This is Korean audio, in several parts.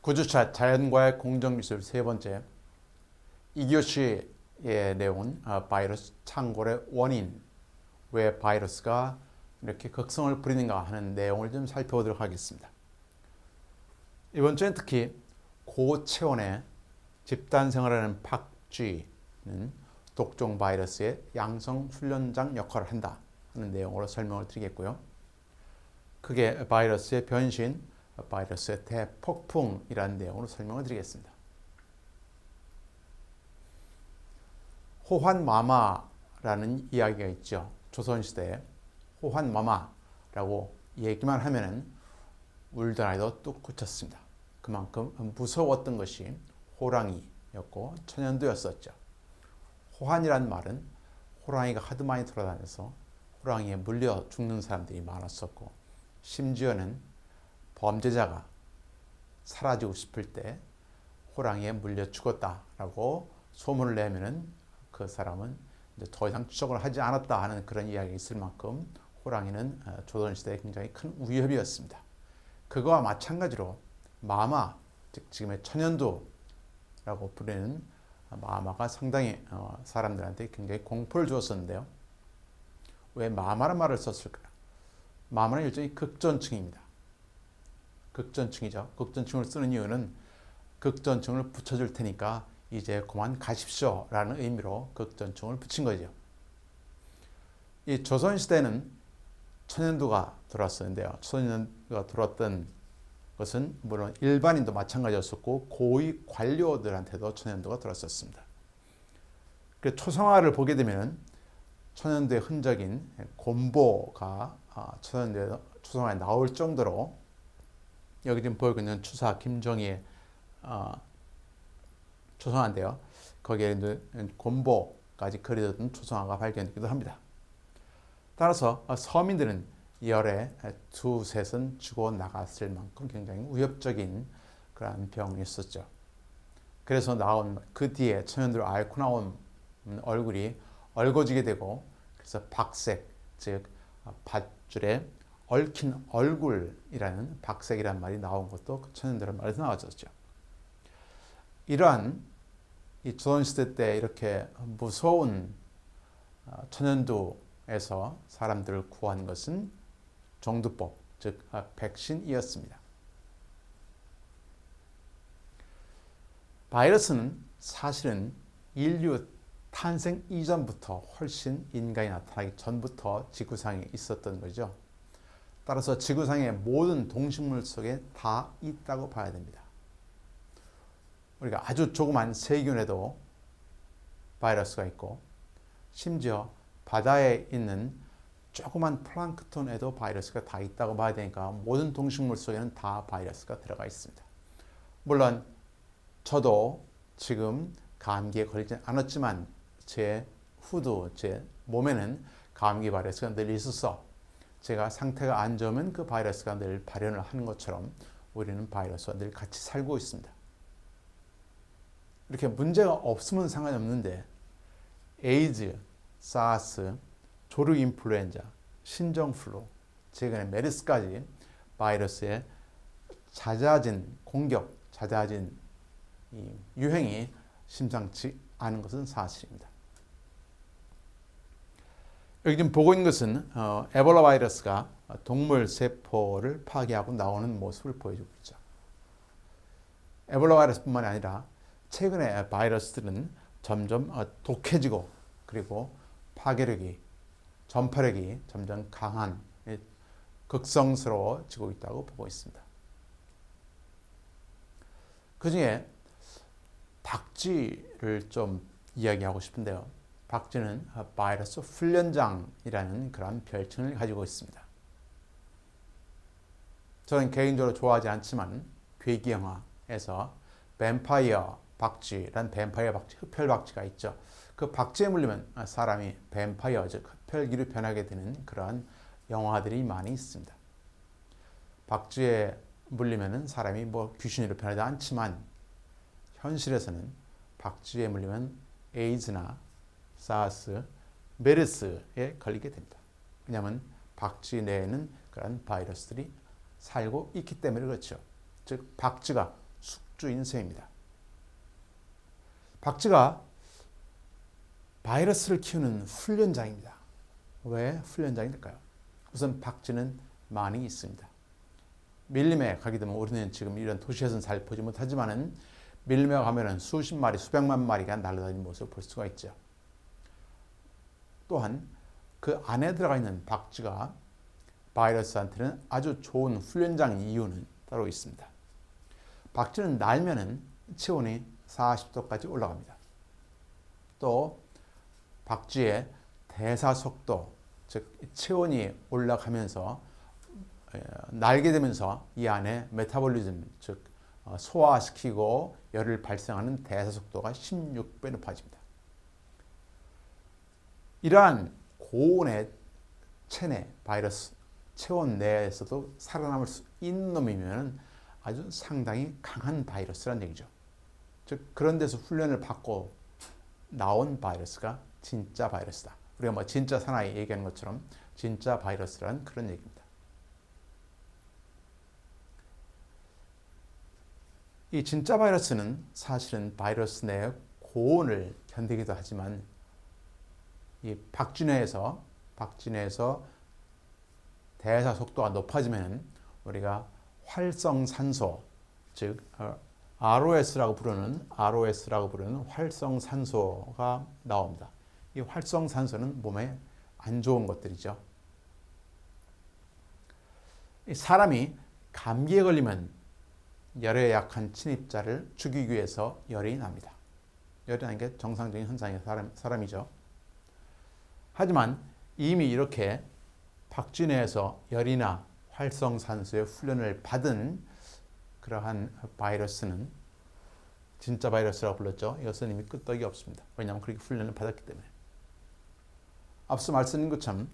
구주차 자연과의 공정기술 세 번째, 2교시의 내용은 바이러스 창궐의 원인, 왜 바이러스가 이렇게 극성을 부리는가 하는 내용을 좀 살펴보도록 하겠습니다. 이번 주엔 특히 고체온의 집단 생활하는 박쥐는 독종 바이러스의 양성 훈련장 역할을 한다 하는 내용으로 설명을 드리겠고요. 그게 바이러스의 변신, 바이러스의 대폭풍이라는 내용으로 설명을 드리겠습니다. 호환마마라는 이야기가 있죠. 조선시대에 호환마마라고 얘기만 하면은 울던 아이도 뚝 그쳤습니다. 그만큼 무서웠던 것이 호랑이였고 천연두였었죠. 호환이란 말은 호랑이가 하도 많이 돌아다녀서 호랑이에 물려 죽는 사람들이 많았었고, 심지어는 범죄자가 사라지고 싶을 때 호랑이에 물려 죽었다라고 소문을 내면은 그 사람은 이제 더 이상 추적을 하지 않았다 하는 그런 이야기가 있을 만큼 호랑이는 조선시대에 굉장히 큰 위협이었습니다. 그거와 마찬가지로 마마, 즉 지금의 천연두라고 부르는 마마가 상당히 사람들한테 굉장히 공포를 주었었는데요. 왜 마마란 말을 썼을까요? 마마는 일종의 극존칭입니다. 극존칭이죠. 극존칭을 쓰는 이유는 극존칭을 붙여줄 테니까 이제 그만 가십시오 라는 의미로 극존칭을 붙인 거죠. 이 조선시대는 천연두가 들어왔었는데요. 천연두가 들어왔던 것은 물론 일반인도 마찬가지였었고 고위 관료들한테도 천연두가 들어왔었습니다. 그 초성화를 보게 되면 천연두의 흔적인 곰보가 초성화에 나올 정도로, 여기 지금 보이고 있는 추사 김정희의 초성화인데요. 거기에 있는 곰보까지 그려졌던 초성화가 발견되기도 합니다. 따라서 서민들은 열에 두셋은 죽어 나갔을 만큼 굉장히 위협적인 그런 병이었었죠. 그래서 나온 그 뒤에 천연두를 앓고 나온 얼굴이 얼거지게 되고, 그래서 박색, 즉 밧줄에 얽힌 얼굴이라는 박색이라는 말이 나온 것도 천연두라는 말에서 나왔었죠. 이러한 이 조선시대 때 이렇게 무서운 천연두에서 사람들을 구한 것은 정두법, 즉 백신이었습니다. 바이러스는 사실은 인류 탄생 이전부터, 훨씬 인간이 나타나기 전부터 지구상에 있었던 거죠. 따라서 지구상의 모든 동식물 속에 다 있다고 봐야 됩니다. 우리가 아주 조그만 세균에도 바이러스가 있고, 심지어 바다에 있는 조그만 플랑크톤에도 바이러스가 다 있다고 봐야 되니까 모든 동식물 속에는 다 바이러스가 들어가 있습니다. 물론 저도 지금 감기에 걸리지 않았지만 제 후두, 제 몸에는 감기 바이러스가 늘 있어서 제가 상태가 안 좋으면 그 바이러스가 늘 발현을 하는 것처럼 우리는 바이러스와 늘 같이 살고 있습니다. 이렇게 문제가 없으면 상관이 없는데 에이즈, 사스, 조류 인플루엔자, 신종플루, 최근에 메르스까지 바이러스의 잦아진 공격, 잦아진 이 유행이 심상치 않은 것은 사실입니다. 여기 지금 보고 있는 것은 에볼라 바이러스가 동물 세포를 파괴하고 나오는 모습을 보여주고 있죠. 에볼라 바이러스뿐만이 아니라 최근에 바이러스들은 점점 독해지고, 그리고 파괴력이, 전파력이 점점 강한, 극성스러워지고 있다고 보고 있습니다. 그 중에 박쥐를 좀 이야기하고 싶은데요. 박쥐는 바이러스 훈련장이라는 그런 별칭을 가지고 있습니다. 저는 개인적으로 좋아하지 않지만 괴기 영화에서 뱀파이어 박쥐라는 뱀파이어 박쥐, 흡혈 박쥐가 있죠. 그 박쥐에 물리면 사람이 뱀파이어, 즉 흡혈귀로 변하게 되는 그런 영화들이 많이 있습니다. 박쥐에 물리면 사람이 귀신으로 변하지 않지만 현실에서는 박쥐에 물리면 에이즈나 사스, 메르스에 걸리게 됩니다. 왜냐하면 박쥐 내에는 그런 바이러스들이 살고 있기 때문에 그렇죠. 즉 박쥐가 숙주인 셈입니다. 박쥐가 바이러스를 키우는 훈련장입니다. 왜 훈련장이 될까요? 우선 박쥐는 많이 있습니다. 밀림에 가게 되면 우리는 지금 이런 도시에서는 잘 보지 못하지만은 밀림에 가면은 수십 마리, 수백만 마리가 날아다니는 모습을 볼 수가 있죠. 또한 그 안에 들어가 있는 박쥐가 바이러스한테는 아주 좋은 훈련장인 이유는 따로 있습니다. 박쥐는 날면은 체온이 40도까지 올라갑니다. 또 박쥐의 대사 속도, 즉 체온이 올라가면서 날게 되면서 이 안에 메타볼리즘, 즉 소화시키고 열을 발생하는 대사 속도가 16배 높아집니다. 이러한 고온의 체내 바이러스, 체온 내에서도 살아남을 수 있는 놈이면 아주 상당히 강한 바이러스란 얘기죠. 즉 그런 데서 훈련을 받고 나온 바이러스가 진짜 바이러스다. 우리가 뭐 진짜 사나이 얘기하는 것처럼 진짜 바이러스라는 그런 얘기입니다. 이 진짜 바이러스는 사실은 바이러스 내의 고온을 견디기도 하지만 이 박쥐 내에서 대사 속도가 높아지면 우리가 활성산소, 즉 ROS라고 부르는 활성산소가 나옵니다. 이 활성산소는 몸에 안 좋은 것들이죠. 사람이 감기에 걸리면 열에 약한 침입자를 죽이기 위해서 열이 납니다. 열이 나는 게 정상적인 현상의 사람이죠. 하지만 이미 이렇게 박쥐 내에서 열이나 활성산소의 훈련을 받은 그러한 바이러스는 진짜 바이러스라고 불렀죠. 이것은 이미 끄떡이 없습니다. 왜냐하면 그렇게 훈련을 받았기 때문에. 앞서 말씀드린 것처럼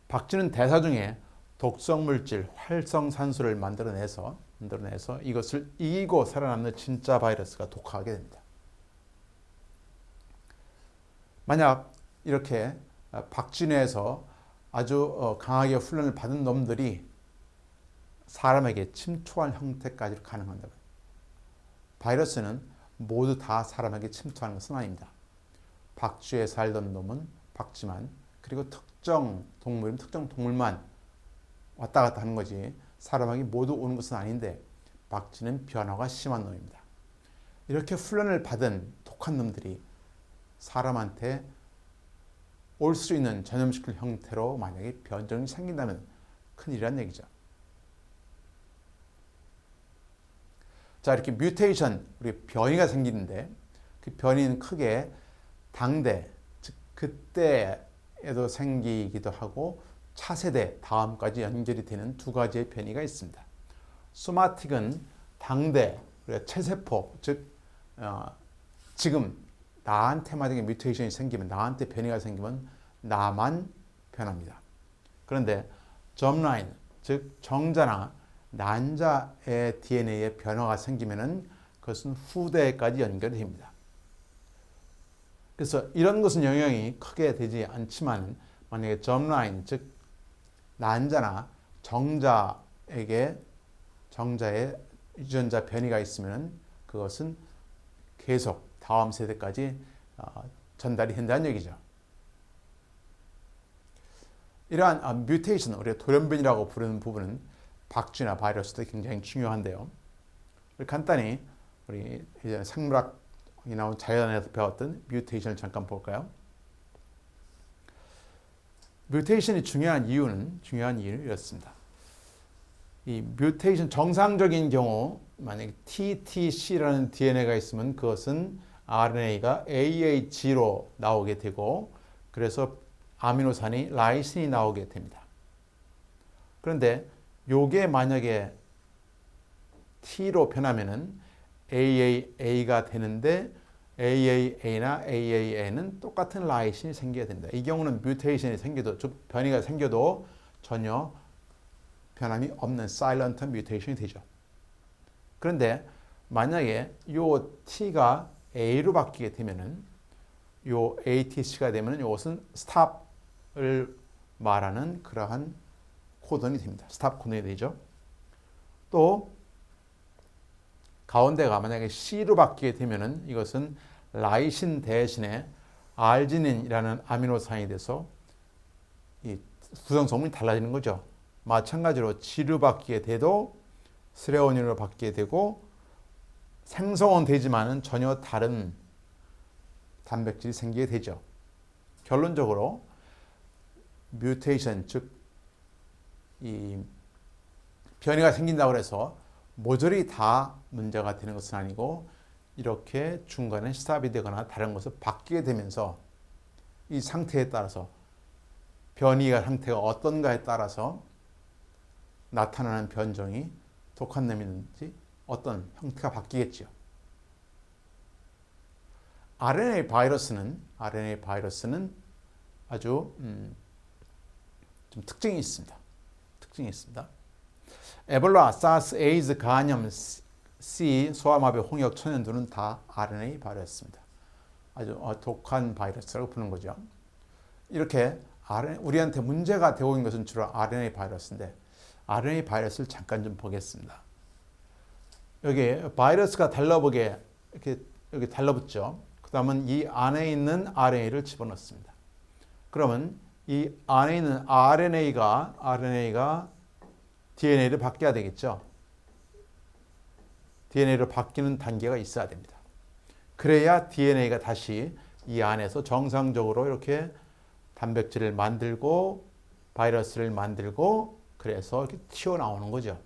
박쥐는 대사 중에 독성물질 활성산소를 만들어내서 이것을 이기고 살아남는 진짜 바이러스가 독화하게 됩니다. 만약 이렇게 박쥐 내에서 아주 강하게 훈련을 받은 놈들이 사람에게 침투할 형태까지 가능한다면 바이러스는 모두 다 사람에게 침투하는 것은 아닙니다. 박쥐에 살던 놈은 박쥐만, 그리고 특정 동물만 왔다 갔다 하는 거지 사람에게 모두 오는 것은 아닌데 박쥐는 변화가 심한 놈입니다. 이렇게 훈련을 받은 독한 놈들이 사람한테 올 수 있는 전염시킬 형태로 만약에 변종이 생긴다면 큰일이란 얘기죠. 자, 이렇게 뮤테이션, 우리 변이가 생기는데 그 변이는 크게 당대, 즉 그때에도 생기기도 하고 차세대 다음까지 연결이 되는 두 가지의 변이가 있습니다. 소마틱은 당대, 우리가 체세포, 즉 지금 나한테 만약에 뮤테이션이 생기면, 나한테 변이가 생기면 나만 변합니다. 그런데 점라인, 즉 정자나 난자의 DNA에 변화가 생기면은 그것은 후대까지 연결이 됩니다. 그래서 이런 것은 영향이 크게 되지 않지만 만약에 점라인, 즉 난자나 정자의 유전자 변이가 있으면 그것은 계속 다음 세대까지 전달이 된다는 얘기죠. 이러한 뮤테이션, 우리가 돌연변이라고 부르는 부분은 박쥐나 바이러스도 굉장히 중요한데요. 간단히 우리 이제 생물학이 나온 자연에서 배웠던 뮤테이션을 잠깐 볼까요? 뮤테이션이 중요한 이유는 이렇습니다. 이 뮤테이션 정상적인 경우 만약에 TTC라는 DNA가 있으면 그것은 RNA가 AAG로 나오게 되고 그래서 아미노산이 라이신이 나오게 됩니다. 그런데 요게 만약에 T로 변하면은 AAA가 되는데 AAA나 AAA는 똑같은 라이신이 생겨야 됩니다. 이 경우는 뮤테이션이 생겨도, 즉 변이가 생겨도 전혀 변함이 없는 사일런트 뮤테이션이 되죠. 그런데 만약에 요 T가 A로 바뀌게 되면은 요 ATC가 되면은 이것은 스탑을 말하는 그러한 코던이 됩니다. 스탑 코던이 되죠. 또 가운데가 만약에 C로 바뀌게 되면은 이것은 라이신 대신에 알지닌이라는 아미노산이 돼서 이 구성성분이 달라지는 거죠. 마찬가지로 G로 바뀌게 돼도 스레오닌으로 바뀌게 되고 생성은 되지만은 전혀 다른 단백질이 생기게 되죠. 결론적으로 뮤테이션, 즉 이 변이가 생긴다고 해서 모조리 다 문제가 되는 것은 아니고 이렇게 중간에 스탑이 되거나 다른 것으로 바뀌게 되면서 이 상태에 따라서 변이가 상태가 어떤가에 따라서 나타나는 변종이 독한 놈이든지 어떤 형태가 바뀌겠죠. RNA 바이러스는 아주 좀 특징이 있습니다. 에볼라, 사스, 에이즈, 간염, C, 소아마비, 홍역, 천연두는 다 RNA 바이러스입니다. 아주 독한 바이러스라고 부르는 거죠. 이렇게 우리한테 문제가 되고 있는 것은 주로 RNA 바이러스인데 RNA 바이러스를 잠깐 좀 보겠습니다. 여기 바이러스가 달라보게 이렇게 여기 달라붙죠. 그 다음은 이 안에 있는 RNA를 집어넣습니다. 그러면 이 안에 있는 RNA가 DNA를 바뀌어야 되겠죠. DNA로 바뀌는 단계가 있어야 됩니다. 그래야 DNA가 다시 이 안에서 정상적으로 이렇게 단백질을 만들고 바이러스를 만들고 그래서 이렇게 튀어나오는 거죠.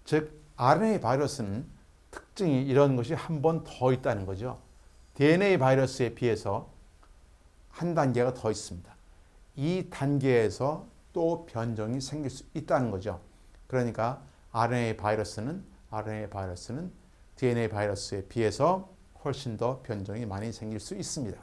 즉 RNA 바이러스는 특징이 이런 것이 한 번 더 있다는 거죠. DNA 바이러스에 비해서 한 단계가 더 있습니다. 이 단계에서 또 변종이 생길 수 있다는 거죠. 그러니까 RNA 바이러스는 DNA 바이러스에 비해서 훨씬 더 변종이 많이 생길 수 있습니다.